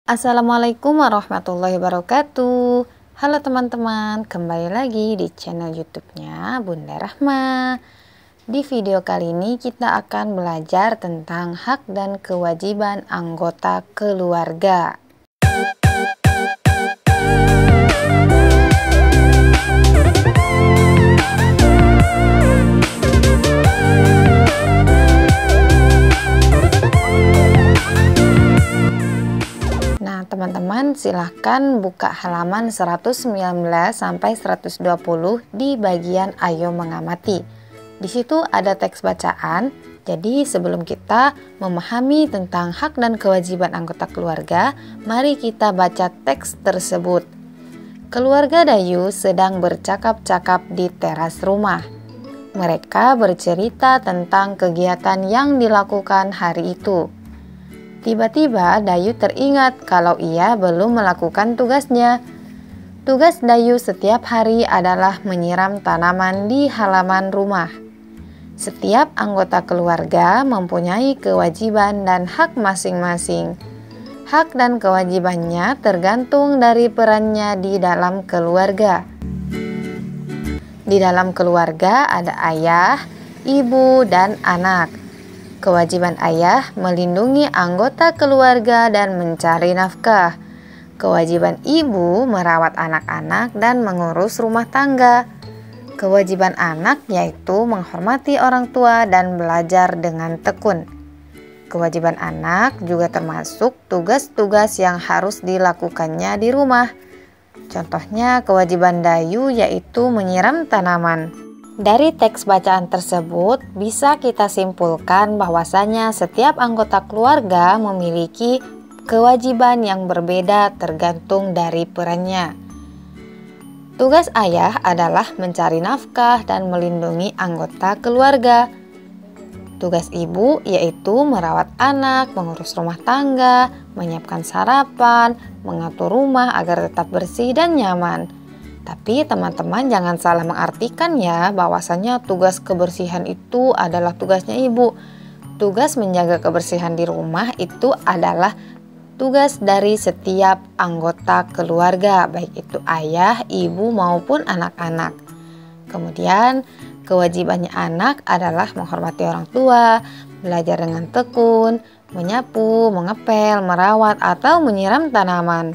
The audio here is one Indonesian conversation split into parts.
Assalamualaikum warahmatullahi wabarakatuh. Halo teman-teman, kembali lagi di channel YouTube-nya Bunda Rahma. Di video kali ini kita akan belajar tentang hak dan kewajiban anggota keluarga. Teman-teman silahkan buka halaman 119 sampai 120 di bagian Ayo Mengamati. Di situ ada teks bacaan. Jadi sebelum kita memahami tentang hak dan kewajiban anggota keluarga, mari kita baca teks tersebut. Keluarga Dayu sedang bercakap-cakap di teras rumah. Mereka bercerita tentang kegiatan yang dilakukan hari itu. Tiba-tiba Dayu teringat kalau ia belum melakukan tugasnya. Tugas Dayu setiap hari adalah menyiram tanaman di halaman rumah. Setiap anggota keluarga mempunyai kewajiban dan hak masing-masing. Hak dan kewajibannya tergantung dari perannya di dalam keluarga. Di dalam keluarga ada ayah, ibu, dan anak. Kewajiban ayah melindungi anggota keluarga dan mencari nafkah. Kewajiban ibu merawat anak-anak dan mengurus rumah tangga. Kewajiban anak yaitu menghormati orang tua dan belajar dengan tekun. Kewajiban anak juga termasuk tugas-tugas yang harus dilakukannya di rumah. Contohnya kewajiban Dayu yaitu menyiram tanaman. Dari teks bacaan tersebut bisa kita simpulkan bahwasanya setiap anggota keluarga memiliki kewajiban yang berbeda tergantung dari perannya. Tugas ayah adalah mencari nafkah dan melindungi anggota keluarga. Tugas ibu yaitu merawat anak, mengurus rumah tangga, menyiapkan sarapan, mengatur rumah agar tetap bersih dan nyaman. Tapi teman-teman jangan salah mengartikan ya bahwasanya tugas kebersihan itu adalah tugasnya ibu. Tugas menjaga kebersihan di rumah itu adalah tugas dari setiap anggota keluarga, baik itu ayah, ibu maupun anak-anak. Kemudian kewajibannya anak adalah menghormati orang tua, belajar dengan tekun, menyapu, mengepel, merawat, atau menyiram tanaman.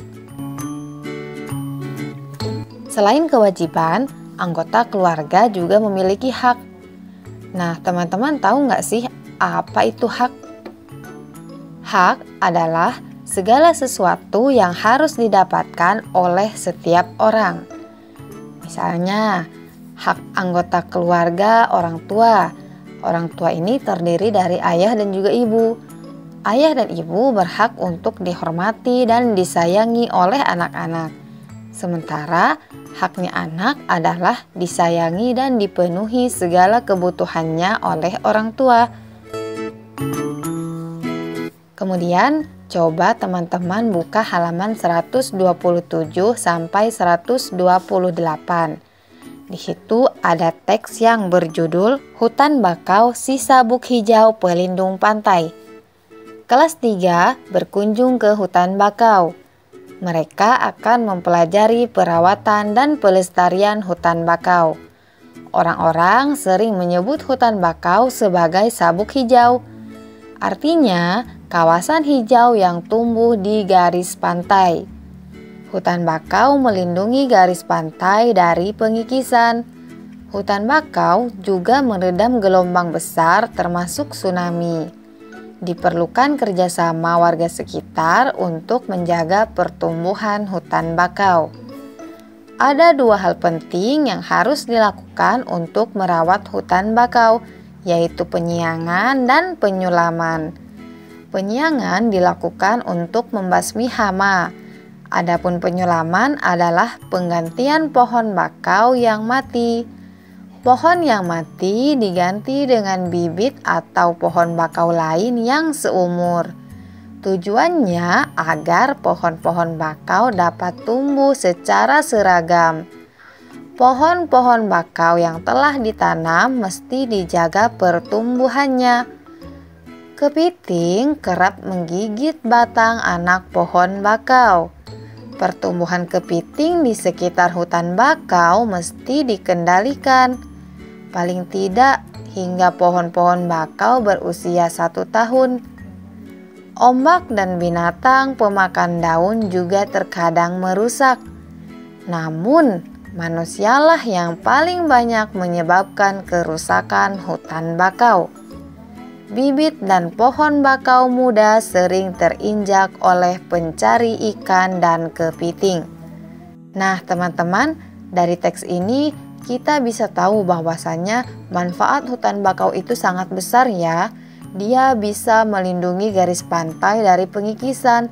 Selain kewajiban, anggota keluarga juga memiliki hak. Nah, teman-teman tahu nggak sih apa itu hak? Hak adalah segala sesuatu yang harus didapatkan oleh setiap orang. Misalnya, hak anggota keluarga orang tua. Orang tua ini terdiri dari ayah dan juga ibu. Ayah dan ibu berhak untuk dihormati dan disayangi oleh anak-anak. Sementara haknya anak adalah disayangi dan dipenuhi segala kebutuhannya oleh orang tua. Kemudian coba teman-teman buka halaman 127 sampai 128. Di situ ada teks yang berjudul Hutan Bakau Si Sabuk Hijau Pelindung Pantai. Kelas 3 berkunjung ke hutan bakau. Mereka akan mempelajari perawatan dan pelestarian hutan bakau. Orang-orang sering menyebut hutan bakau sebagai sabuk hijau. Artinya, kawasan hijau yang tumbuh di garis pantai. Hutan bakau melindungi garis pantai dari pengikisan. Hutan bakau juga meredam gelombang besar termasuk tsunami. Diperlukan kerjasama warga sekitar untuk menjaga pertumbuhan hutan bakau. Ada dua hal penting yang harus dilakukan untuk merawat hutan bakau, yaitu penyiangan dan penyulaman. Penyiangan dilakukan untuk membasmi hama. Adapun penyulaman adalah penggantian pohon bakau yang mati. Pohon yang mati diganti dengan bibit atau pohon bakau lain yang seumur. Tujuannya agar pohon-pohon bakau dapat tumbuh secara seragam. Pohon-pohon bakau yang telah ditanam mesti dijaga pertumbuhannya. Kepiting kerap menggigit batang anak pohon bakau. Pertumbuhan kepiting di sekitar hutan bakau mesti dikendalikan. Paling tidak hingga pohon-pohon bakau berusia 1 tahun. Ombak dan binatang pemakan daun juga terkadang merusak. Namun, manusialah yang paling banyak menyebabkan kerusakan hutan bakau. Bibit dan pohon bakau muda sering terinjak oleh pencari ikan dan kepiting. Nah, teman-teman, dari teks ini kita bisa tahu bahwasannya manfaat hutan bakau itu sangat besar ya. Dia bisa melindungi garis pantai dari pengikisan.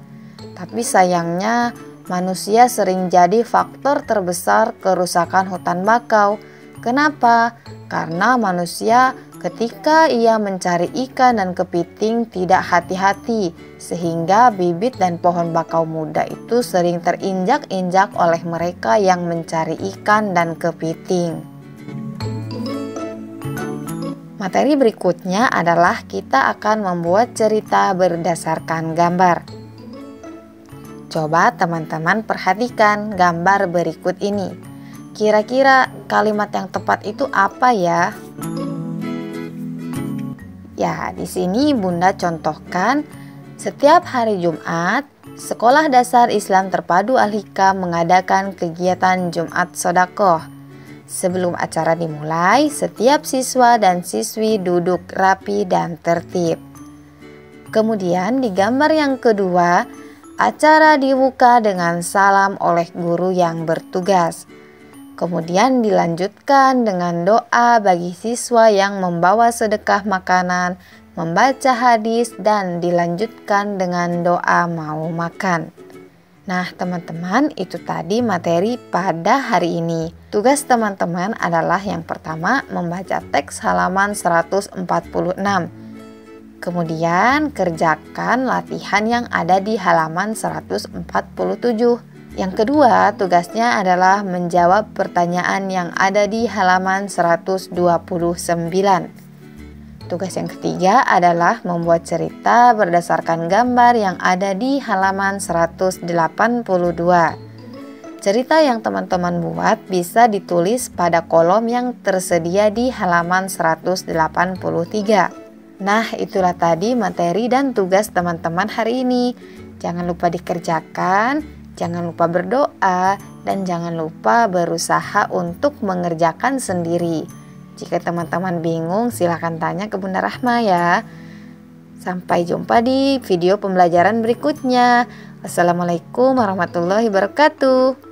Tapi sayangnya manusia sering jadi faktor terbesar kerusakan hutan bakau. Kenapa? Karena manusia ketika ia mencari ikan dan kepiting tidak hati-hati, sehingga bibit dan pohon bakau muda itu sering terinjak-injak oleh mereka yang mencari ikan dan kepiting. Materi berikutnya adalah kita akan membuat cerita berdasarkan gambar. Coba teman-teman perhatikan gambar berikut ini. Kira-kira kalimat yang tepat itu apa ya? Ya, di sini Bunda contohkan, setiap hari Jumat, Sekolah Dasar Islam Terpadu Al-Hikam mengadakan kegiatan Jumat Sodakoh. Sebelum acara dimulai, setiap siswa dan siswi duduk rapi dan tertib. Kemudian di gambar yang kedua, acara dibuka dengan salam oleh guru yang bertugas. Kemudian dilanjutkan dengan doa bagi siswa yang membawa sedekah makanan, membaca hadis, dan dilanjutkan dengan doa mau makan. Nah, teman-teman, itu tadi materi pada hari ini. Tugas teman-teman adalah yang pertama membaca teks halaman 146. Kemudian kerjakan latihan yang ada di halaman 147. Yang kedua, tugasnya adalah menjawab pertanyaan yang ada di halaman 129. Tugas yang ketiga adalah membuat cerita berdasarkan gambar yang ada di halaman 182. Cerita yang teman-teman buat bisa ditulis pada kolom yang tersedia di halaman 183. Nah, itulah tadi materi dan tugas teman-teman hari ini. Jangan lupa dikerjakan. Jangan lupa berdoa dan jangan lupa berusaha untuk mengerjakan sendiri. Jika teman-teman bingung, silahkan tanya ke Bunda Rahma ya. Sampai jumpa di video pembelajaran berikutnya. Wassalamualaikum warahmatullahi wabarakatuh.